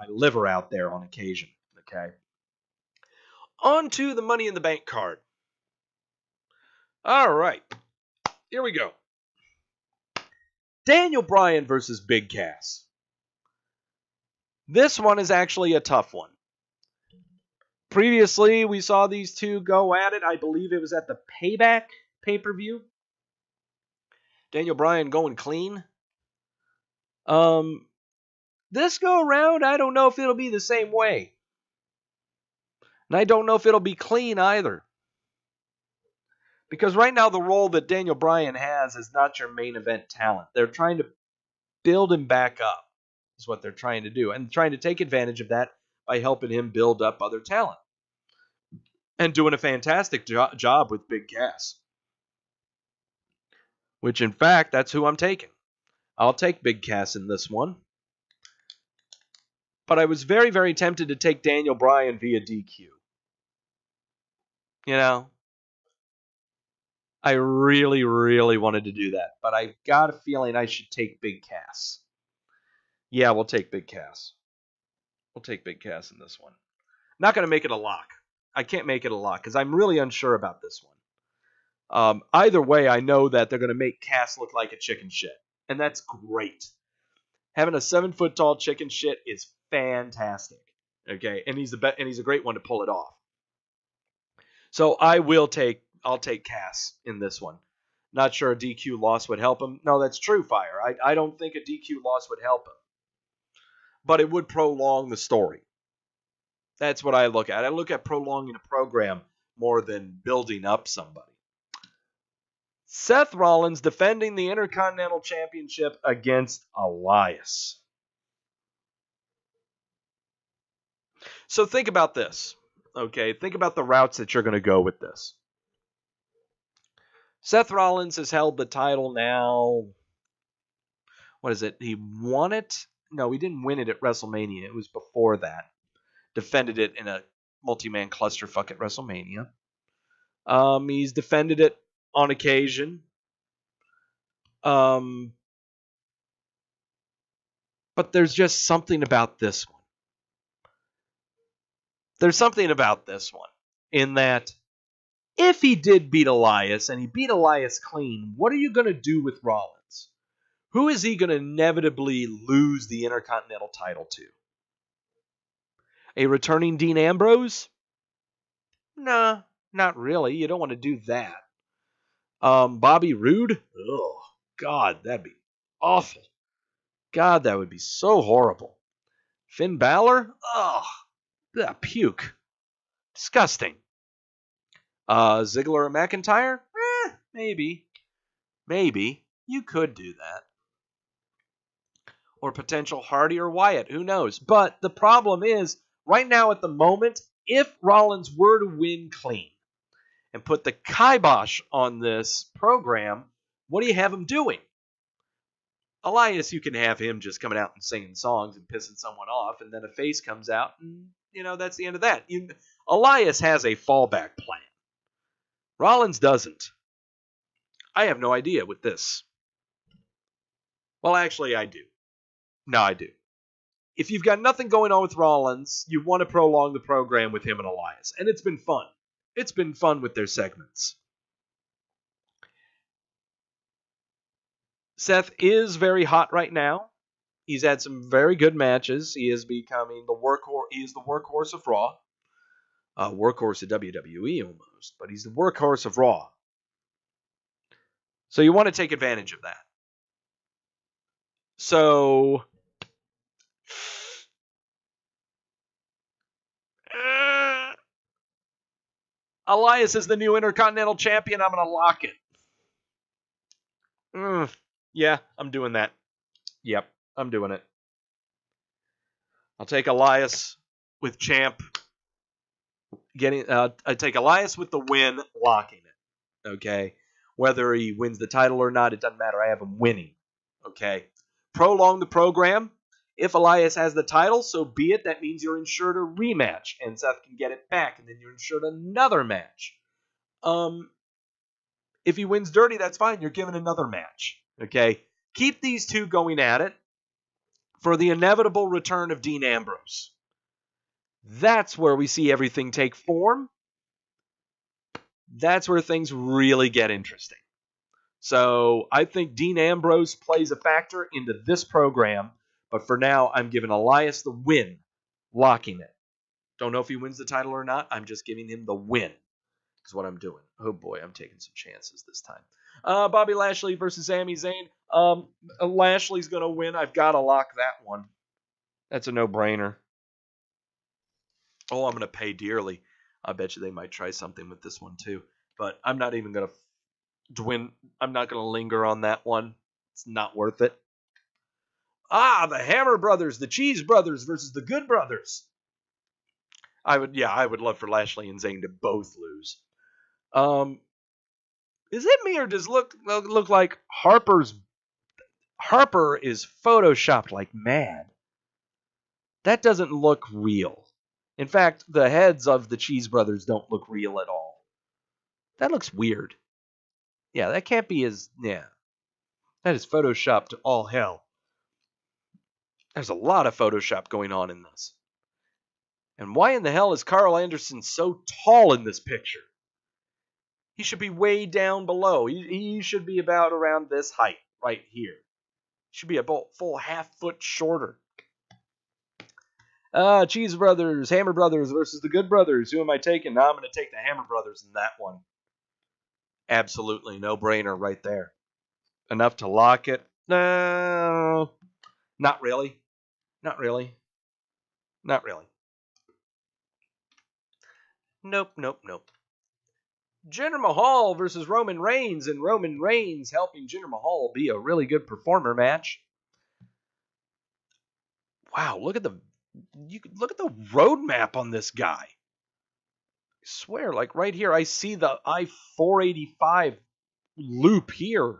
my liver out there on occasion. Okay. On to the Money in the Bank card. All right. Here we go. Daniel Bryan versus Big Cass. This one is actually a tough one. Previously, we saw these two go at it. I believe it was at the Payback pay-per-view. Daniel Bryan going clean. This go around, I don't know if it'll be the same way. And I don't know if it'll be clean either. Because right now the role that Daniel Bryan has is not your main event talent. They're trying to build him back up, is what they're trying to do. And trying to take advantage of that by helping him build up other talent. And doing a fantastic job with Big Cass. Which, in fact, that's who I'm taking. I'll take Big Cass in this one. But I was very, very tempted to take Daniel Bryan via DQ. You know? I really, really wanted to do that. But I've got a feeling I should take Big Cass. Yeah, we'll take Big Cass. We'll take Big Cass in this one. Not going to make it a lock. I can't make it a lock because I'm really unsure about this one. Either way, I know that they're going to make Cass look like a chicken shit. And that's great. Having a 7-foot-tall chicken shit is fantastic. Okay, and he's a great one to pull it off. So I'll take Cass in this one. Not sure a DQ loss would help him. No, that's true, Fire. I don't think a DQ loss would help him. But it would prolong the story. That's what I look at. I look at prolonging a program more than building up somebody. Seth Rollins defending the Intercontinental Championship against Elias. So think about this. Okay, think about the routes that you're going to go with this. Seth Rollins has held the title now. What is it? He won it? No, he didn't win it at WrestleMania. It was before that. Defended it in a multi-man clusterfuck at WrestleMania. He's defended it on occasion. But there's just something about this one. There's something about this one in that if he did beat Elias and he beat Elias clean, what are you going to do with Rollins? Who is he going to inevitably lose the Intercontinental title to? A returning Dean Ambrose? Nah, not really. You don't want to do that. Bobby Roode? Oh, God, that'd be awful. God, that would be so horrible. Finn Balor? Oh, puke. Disgusting. Ziggler or McIntyre? Maybe. Maybe. You could do that. Or potential Hardy or Wyatt. Who knows? But the problem is, right now at the moment, if Rollins were to win clean and put the kibosh on this program, what do you have him doing? Elias, you can have him just coming out and singing songs and pissing someone off, and then a face comes out, and, that's the end of that. Elias has a fallback plan. Rollins doesn't. I have no idea with this. Well, actually, I do. No, I do. If you've got nothing going on with Rollins, you want to prolong the program with him and Elias. And it's been fun. It's been fun with their segments. Seth is very hot right now. He's had some very good matches. He is becoming the workhorse. He is the workhorse of Raw. Workhorse of WWE almost. But he's the workhorse of Raw. So you want to take advantage of that. So Elias is the new Intercontinental Champion. I'm going to lock it. Yeah, I'm doing that. Yep, I'm doing it. I'll take Elias with champ. I take Elias with the win, locking it. Okay? Whether he wins the title or not, it doesn't matter. I have him winning. Okay? Prolong the program. If Elias has the title, so be it. That means you're ensured a rematch, and Seth can get it back, and then you're ensured another match. If he wins dirty, that's fine. You're given another match. Okay? Keep these two going at it for the inevitable return of Dean Ambrose. That's where we see everything take form. That's where things really get interesting. So I think Dean Ambrose plays a factor into this program, but for now, I'm giving Elias the win, locking it. Don't know if he wins the title or not. I'm just giving him the win. Is what I'm doing. Oh boy, I'm taking some chances this time. Bobby Lashley versus Sami Zayn. Lashley's going to win. I've got to lock that one. That's a no-brainer. Oh, I'm going to pay dearly. I bet you they might try something with this one too. But I'm not even going to win. I'm not going to linger on that one. It's not worth it. The Hammer Brothers, the Cheese Brothers versus the Good Brothers. I would love for Lashley and Zayn to both lose. Is it me or does it look like Harper is photoshopped like mad? That doesn't look real. In fact, the heads of the Cheese Brothers don't look real at all. That looks weird. Yeah, that can't be that is photoshopped to all hell. There's a lot of Photoshop going on in this. And why in the hell is Carl Anderson so tall in this picture? He should be way down below. He should be about around this height right here. He should be a full half foot shorter. Cheese Brothers, Hammer Brothers versus the Good Brothers. Who am I taking? I'm going to take the Hammer Brothers in that one. Absolutely no-brainer right there. Enough to lock it? No. Not really. Not really. Not really. Nope. Jinder Mahal versus Roman Reigns, and Roman Reigns helping Jinder Mahal be a really good performer match. Wow, look at the roadmap on this guy. I swear, like right here, I see the I-485 loop here.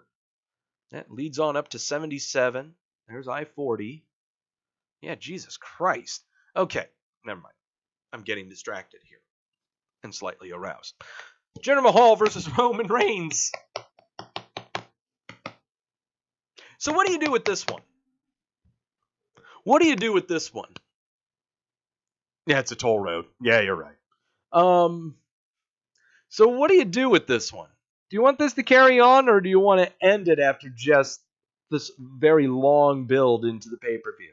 That leads on up to 77. There's I-40. Yeah, Jesus Christ. Okay, never mind. I'm getting distracted here and slightly aroused. Jinder Mahal versus Roman Reigns. So what do you do with this one? What do you do with this one? Yeah, it's a toll road. Yeah, you're right. So what do you do with this one? Do you want this to carry on, or do you want to end it after just this very long build into the pay-per-view?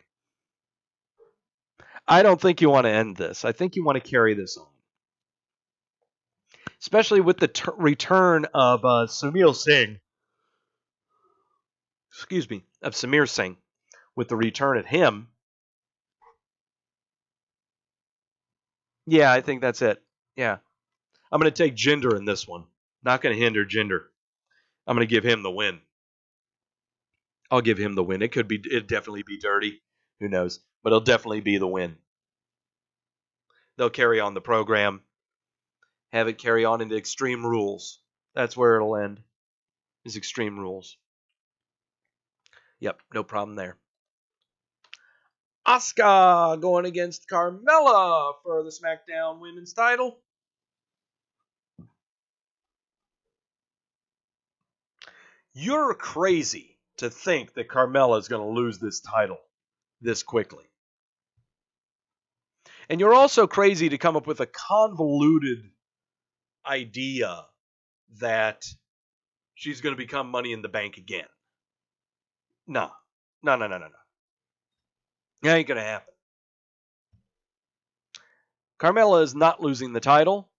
I don't think you want to end this. I think you want to carry this on. Especially with the return of Samir Singh. Excuse me, of Samir Singh. With the return of him. Yeah, I think that's it. Yeah. I'm going to take Jinder in this one. Not going to hinder Jinder. I'm going to give him the win. I'll give him the win. It'd definitely be dirty. Who knows? But it'll definitely be the win. They'll carry on the program. Have it carry on into Extreme Rules. That's where it'll end. Is Extreme Rules. Yep, no problem there. Asuka going against Carmella for the SmackDown Women's title. You're crazy to think that Carmella is going to lose this title this quickly. And you're also crazy to come up with a convoluted idea that she's going to become Money in the Bank again. No. That ain't going to happen. Carmella is not losing the title,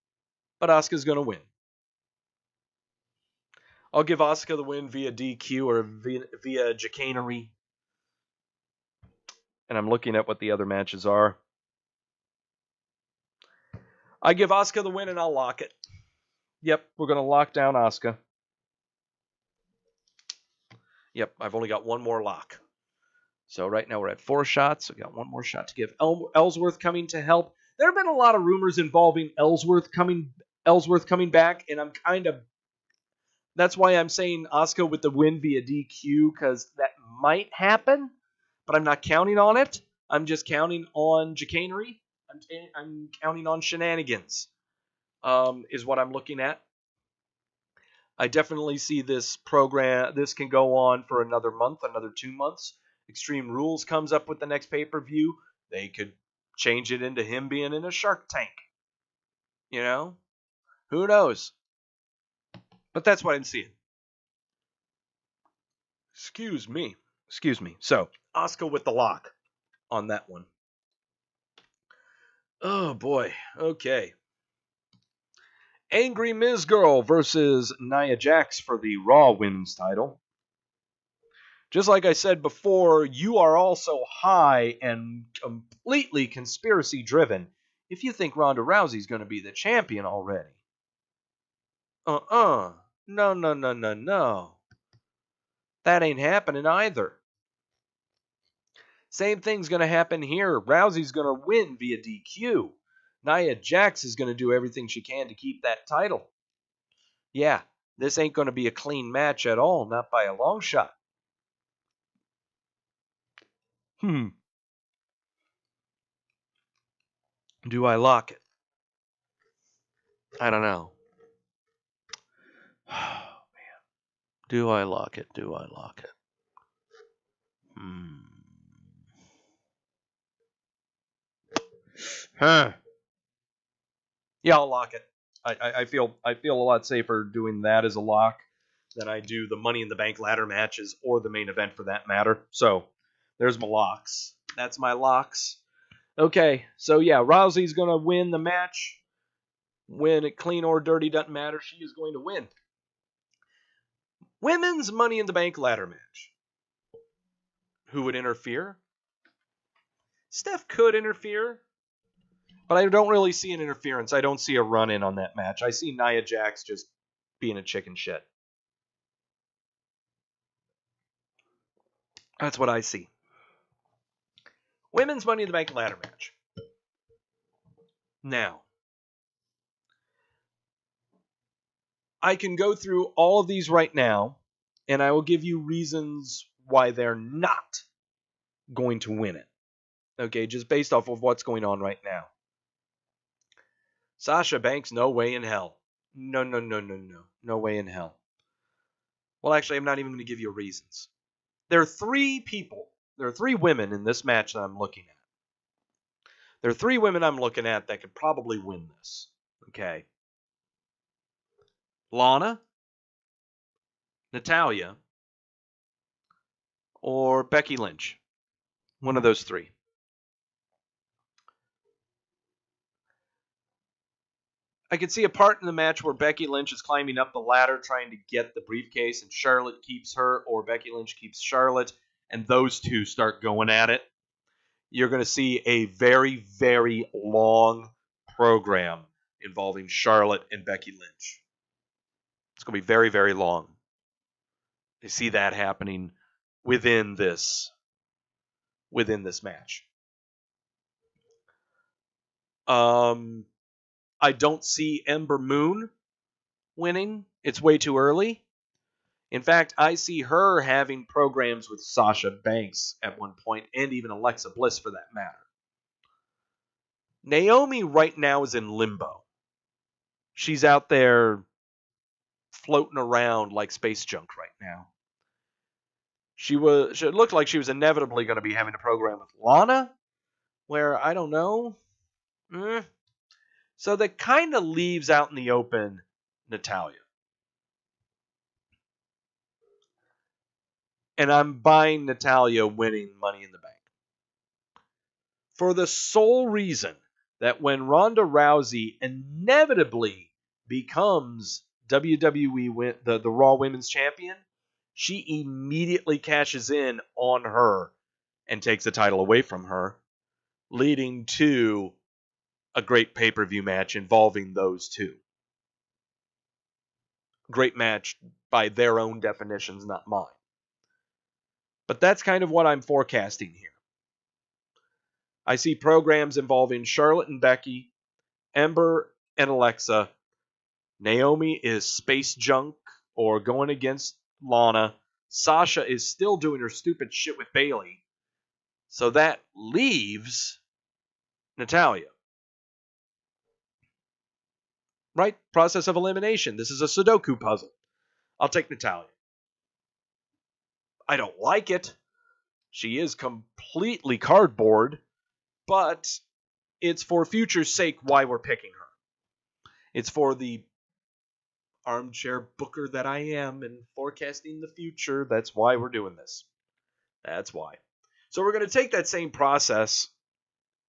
but Asuka's going to win. I'll give Asuka the win via DQ or via chicanery. And I'm looking at what the other matches are. I give Asuka the win and I'll lock it. Yep, we're going to lock down Asuka. Yep, I've only got one more lock. So right now we're at 4 shots. We've got one more shot to give. Ellsworth coming to help. There have been a lot of rumors involving Ellsworth coming back, and that's why I'm saying Asuka with the win via DQ, because that might happen, but I'm not counting on it. I'm just counting on chicanery. I'm counting on shenanigans, is what I'm looking at. I definitely see this program. This can go on for another month, another 2 months, Extreme Rules comes up with the next pay-per-view, they could change it into him being in a Shark Tank. You know? Who knows? But that's what I'm seeing. Excuse me. So, Asuka with the lock on that one. Oh, boy. Okay. Angry Miz Girl versus Nia Jax for the Raw Women's title. Just like I said before, you are also high and completely conspiracy driven if you think Ronda Rousey's going to be the champion already. No. That ain't happening either. Same thing's going to happen here. Rousey's going to win via DQ. Nia Jax is going to do everything she can to keep that title. Yeah, this ain't going to be a clean match at all, not by a long shot. Do I lock it? I don't know. Oh, man. Do I lock it? Huh. Yeah, I'll lock it. I feel a lot safer doing that as a lock than I do the Money in the Bank ladder matches or the main event for that matter. So, there's my locks. That's my locks. Okay, so yeah, Rousey's going to win the match. Win it clean or dirty, doesn't matter. She is going to win. Women's Money in the Bank ladder match. Who would interfere? Steph could interfere, but I don't really see an interference. I don't see a run-in on that match. I see Nia Jax just being a chicken shit. That's what I see. Women's Money in the Bank ladder match. Now, I can go through all of these right now, and I will give you reasons why they're not going to win it. Okay, just based off of what's going on right now. Sasha Banks, no way in hell. No. No way in hell. Well, actually, I'm not even going to give you reasons. There are three women in this match that I'm looking at. There are three women I'm looking at that could probably win this. Okay. Lana, Natalya, or Becky Lynch. One of those three. I could see a part in the match where Becky Lynch is climbing up the ladder trying to get the briefcase and Charlotte keeps her, or Becky Lynch keeps Charlotte, and those two start going at it. You're going to see a very, very long program involving Charlotte and Becky Lynch. It's going to be very, very long. I see that happening within this match. I don't see Ember Moon winning. It's way too early. In fact, I see her having programs with Sasha Banks at one point, and even Alexa Bliss for that matter. Naomi right now is in limbo. She's out there floating around like space junk right now. She looked like she was inevitably going to be having a program with Lana, where I don't know. So that kind of leaves out in the open Natalya. And I'm buying Natalya winning Money in the Bank. For the sole reason that when Ronda Rousey inevitably becomes WWE the Raw Women's Champion, she immediately cashes in on her and takes the title away from her, leading to a great pay-per-view match involving those two. Great match by their own definitions, not mine. But that's kind of what I'm forecasting here. I see programs involving Charlotte and Becky, Ember and Alexa. Naomi is space junk or going against Lana. Sasha is still doing her stupid shit with Bayley. So that leaves Natalya. Right? Process of elimination. This is a Sudoku puzzle. I'll take Natalya. I don't like it, She is completely cardboard, but it's for future's sake why we're picking her. It's for the armchair booker that I am and forecasting the future. That's why we're doing this. That's why. So we're going to take that same process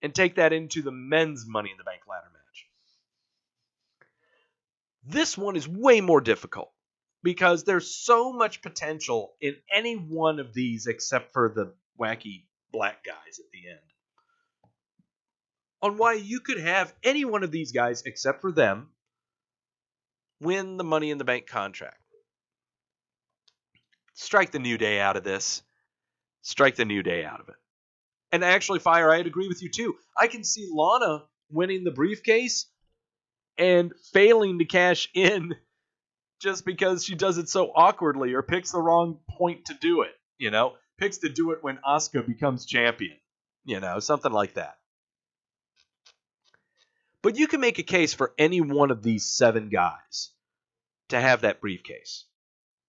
and take that into the men's Money in the Bank ladder match. This one is way more difficult because there's so much potential in any one of these except for the wacky black guys at the end. On why you could have any one of these guys except for them win the Money in the Bank contract. Strike the New Day out of this. Strike the New Day out of it. And actually, Fire, I'd agree with you too. I can see Lana winning the briefcase and failing to cash in just because she does it so awkwardly or picks the wrong point to do it, Picks to do it when Asuka becomes champion, something like that. But you can make a case for any one of these 7 guys to have that briefcase.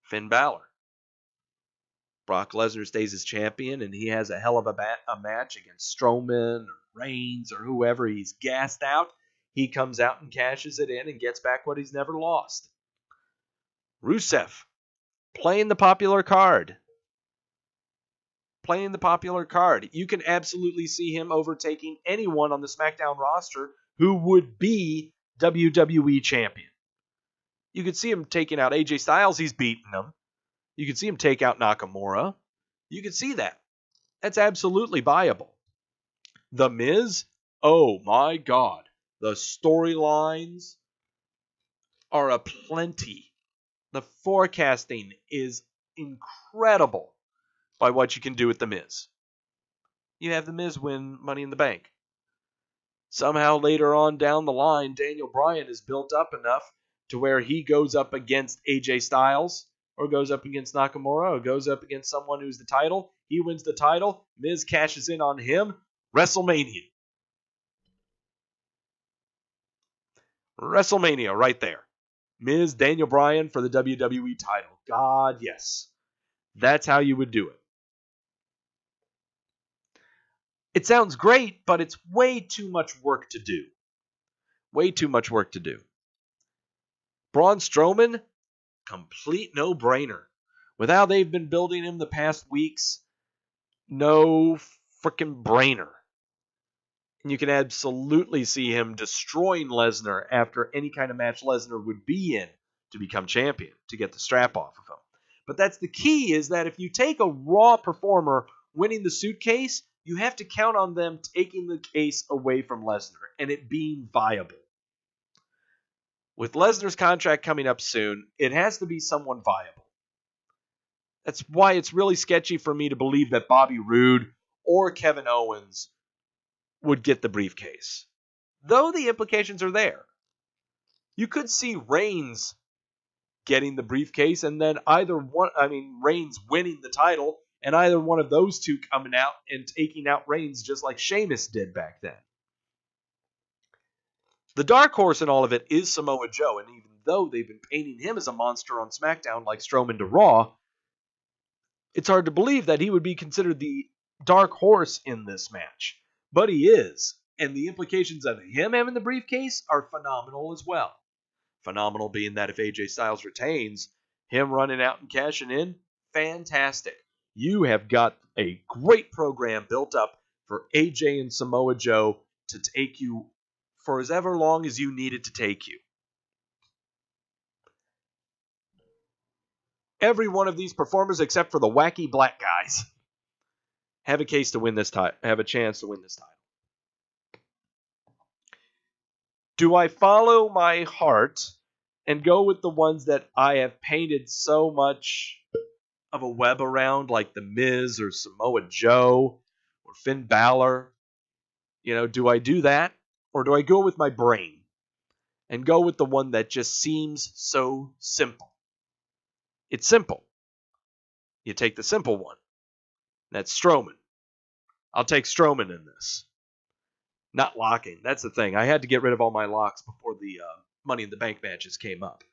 Finn Balor. Brock Lesnar stays as champion, and he has a hell of a match against Strowman or Reigns or whoever. He's gassed out. He comes out and cashes it in and gets back what he's never lost. Rusev, playing the popular card. You can absolutely see him overtaking anyone on the SmackDown roster who would be WWE champion. You could see him taking out AJ Styles. He's beaten him. You could see him take out Nakamura. You could see that. That's absolutely viable. The Miz, oh my God. The storylines are aplenty. The forecasting is incredible by what you can do with The Miz. You have The Miz win Money in the Bank. Somehow later on down the line, Daniel Bryan is built up enough to where he goes up against AJ Styles, or goes up against Nakamura, or goes up against someone who's the title. He wins the title. Miz cashes in on him. WrestleMania. WrestleMania right there. Miz, Daniel Bryan for the WWE title. God, yes. That's how you would do it. It sounds great, but it's way too much work to do. Way too much work to do. Braun Strowman, complete no-brainer. With how they've been building him the past weeks, no freaking brainer. And you can absolutely see him destroying Lesnar after any kind of match Lesnar would be in to become champion, to get the strap off of him. But that's the key, is that if you take a Raw performer winning the suitcase, you have to count on them taking the case away from Lesnar and it being viable. With Lesnar's contract coming up soon, it has to be someone viable. That's why it's really sketchy for me to believe that Bobby Roode or Kevin Owens would get the briefcase. Though the implications are there. You could see Reigns getting the briefcase and then Reigns winning the title and either one of those two coming out and taking out Reigns just like Sheamus did back then. The dark horse in all of it is Samoa Joe, and even though they've been painting him as a monster on SmackDown like Strowman to Raw, it's hard to believe that he would be considered the dark horse in this match. But he is, and the implications of him having the briefcase are phenomenal as well. Phenomenal being that if AJ Styles retains, him running out and cashing in, fantastic. You have got a great program built up for AJ and Samoa Joe to take you for as ever long as you need it to take you. Every one of these performers, except for the wacky black guys, have a case to win this title. Have a chance to win this title. Do I follow my heart and go with the ones that I have painted so much of a web around, like The Miz or Samoa Joe or Finn Balor? Do I do that? Or do I go with my brain and go with the one that just seems so simple? It's simple. You take the simple one. That's Strowman. I'll take Strowman in this. Not locking. That's the thing. I had to get rid of all my locks before the Money in the Bank matches came up.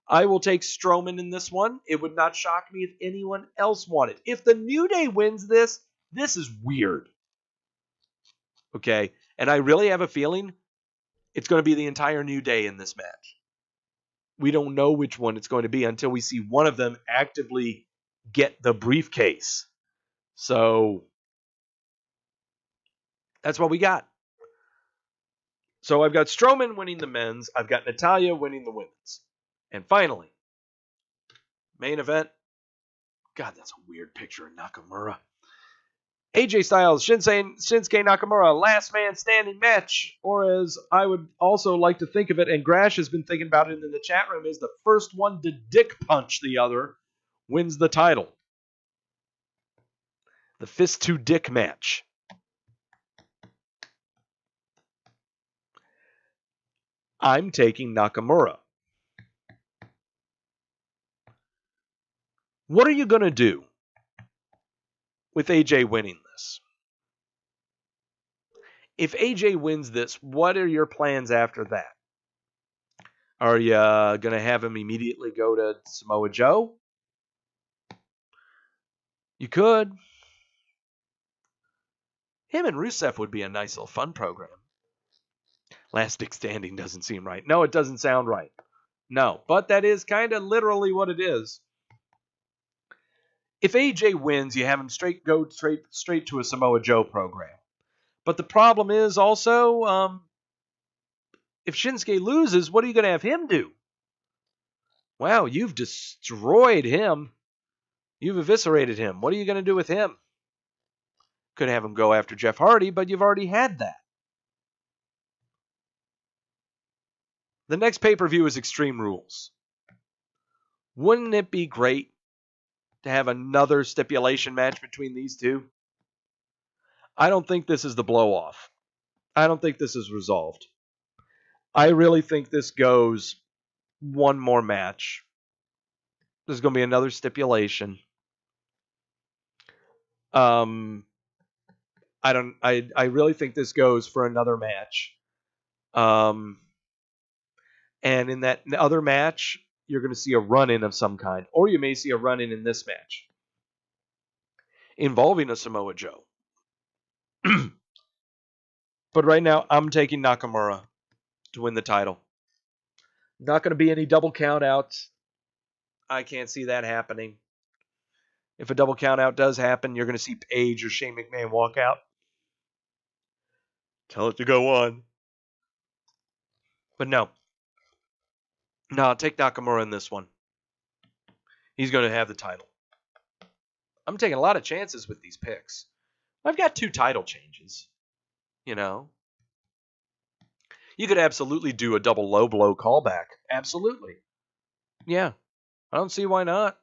I will take Strowman in this one. It would not shock me if anyone else won it. If the New Day wins this, This is weird. Okay? And I really have a feeling it's going to be the entire New Day in this match. We don't know which one it's going to be until we see one of them actively get the briefcase. So that's what we got. So I've got Strowman winning the men's. I've got Natalya winning the women's. And finally, main event. God, that's a weird picture of Nakamura. AJ Styles, Shinsuke Nakamura, last man standing match. Or as I would also like to think of it, and Grash has been thinking about it in the chat room, is the first one to dick punch the other wins the title. The fist to dick match. I'm taking Nakamura. What are you going to do with AJ winning this? If AJ wins this, what are your plans after that? Are you going to have him immediately go to Samoa Joe? You could. Him and Rusev would be a nice little fun program. Last Stick Standing doesn't seem right. No, it doesn't sound right. No, but that is kind of literally what it is. If AJ wins, you have him go straight to a Samoa Joe program. But the problem is also, if Shinsuke loses, what are you going to have him do? Wow, you've destroyed him. You've eviscerated him. What are you going to do with him? Could have him go after Jeff Hardy, but you've already had that. The next pay-per-view is Extreme Rules. Wouldn't it be great to have another stipulation match between these two? I don't think this is the blow-off. I don't think this is resolved. I really think this goes one more match. There's going to be another stipulation. I really think this goes for another match. And in that other match, you're going to see a run-in of some kind. Or you may see a run-in in this match involving a Samoa Joe. But right now, I'm taking Nakamura to win the title. Not going to be any double count-outs. I can't see that happening. If a double count-out does happen, you're going to see Paige or Shane McMahon walk out. Tell it to go on. But no. No, I'll take Nakamura in this one. He's going to have the title. I'm taking a lot of chances with these picks. I've got 2 title changes. You know. You could absolutely do a double low blow callback. Absolutely. Yeah. I don't see why not.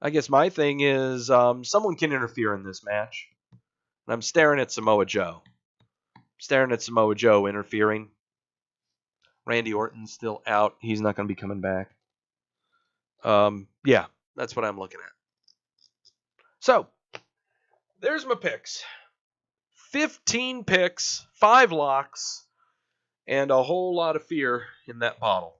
I guess my thing is someone can interfere in this match. And I'm staring at Samoa Joe. Staring at Samoa Joe interfering. Randy Orton's still out. He's not going to be coming back. Yeah, that's what I'm looking at. So, there's my picks. 15 picks, 5 locks, and a whole lot of fear in that bottle.